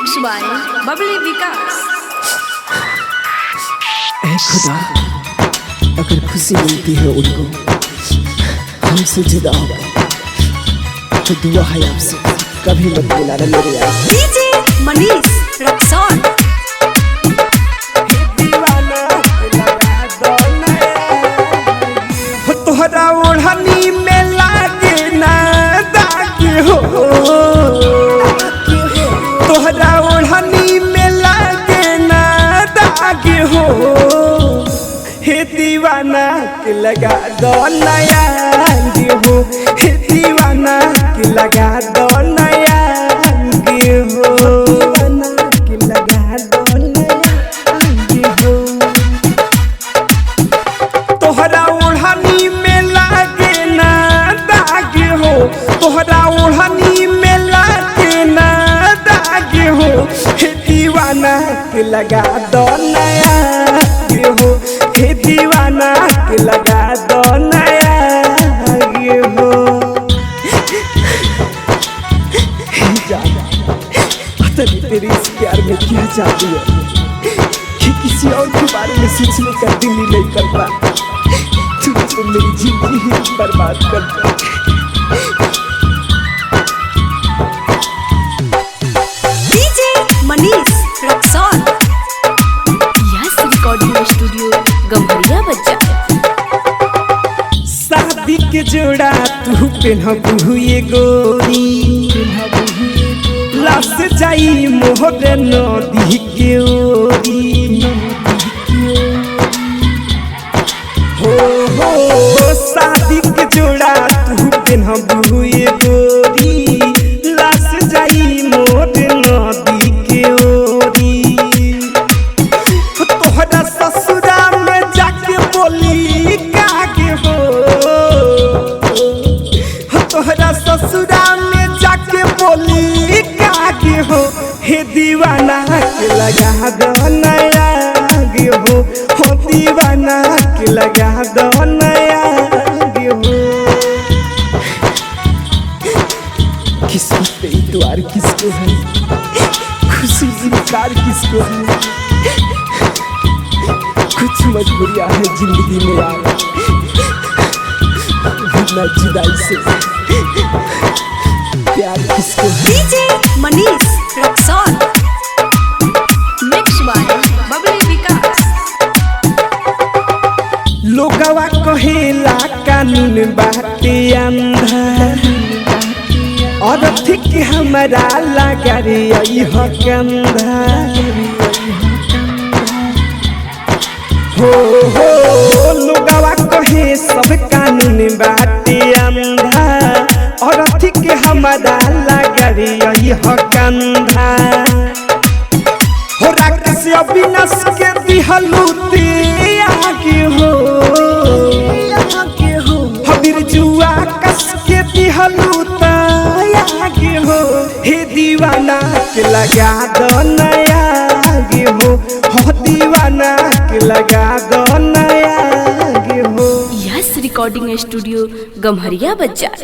Mix by Babli विकास। ऐ खुदा, अगर खुशी मिलती है उनको हमसे जुदा होकर तो दुआ है आपसे कभी मत बुलाना मेरे यार। डीजे मनीष रक्सौल। तोहरा ओढ़नी में लागे ना दाग हो, तोहरा ओढ़नी में लागे ना दाग हो, हे दीवाना के लगा दो नया हो, हे दीवाना के लगा दो नया हो, दीवाना के लगा दो नया हो। तोहरा ओढ़नी में लागे ना दाग हो, तोहरा ओढ़नी में लागे ना दाग हो, हे दीवाना के लगा दो नया हो, हे दीवाना के लगा दो नया हो। पता नहीं तेरे इस प्यार में क्या जादू है कि किसी और के बारे में सोचने का दिल ही नहीं करता। तूने तो मेरी जिंदगी ही बर्बाद कर दी। DJ Manish Raxaul. Yes recording studio Gamharia Bazar. शादी के जोड़ा तू पहनबू ये गोरी, लाश जाई मोहर नदी के ओरी। हो शादी के जोड़ा तू पहनबू ये गोरी, लाश जाई मोहर नदी के ओरी। तोहरा ससुरा में जाके बोली कागे हो, तोहरा ससुरा में जाके बोली कागे हो, हे दीवाना के लगा दो नया हो, हो दीवाना के लगा दो नया हो। किस्मत पे इतवार किसको है, खुशी इनकार किसको है। कुछ मजबूरियां है जिंदगी में यार, वरना जुदाई से प्यार किसको है। DJ Manish Raxaul. Mix by Babli Vikas. लोगवा कहेला कानून बाटे अंधा, और ठीक हमारा लगा रे हो कंधा। हो लोगवा कहे सब कानून बाटे अंधा, और ठीक हमारा लगा रे हो कंधा। हो राकेश अविनाश के दिहलूती आगे हो, हबीर जुआ कस के दिहलूता आगे हो, हे दीवाना के लगा दो नया हो, हो दीवाना के लगा दो नया हो। यस रिकॉर्डिंग स्टूडियो गम्हरिया बाजार।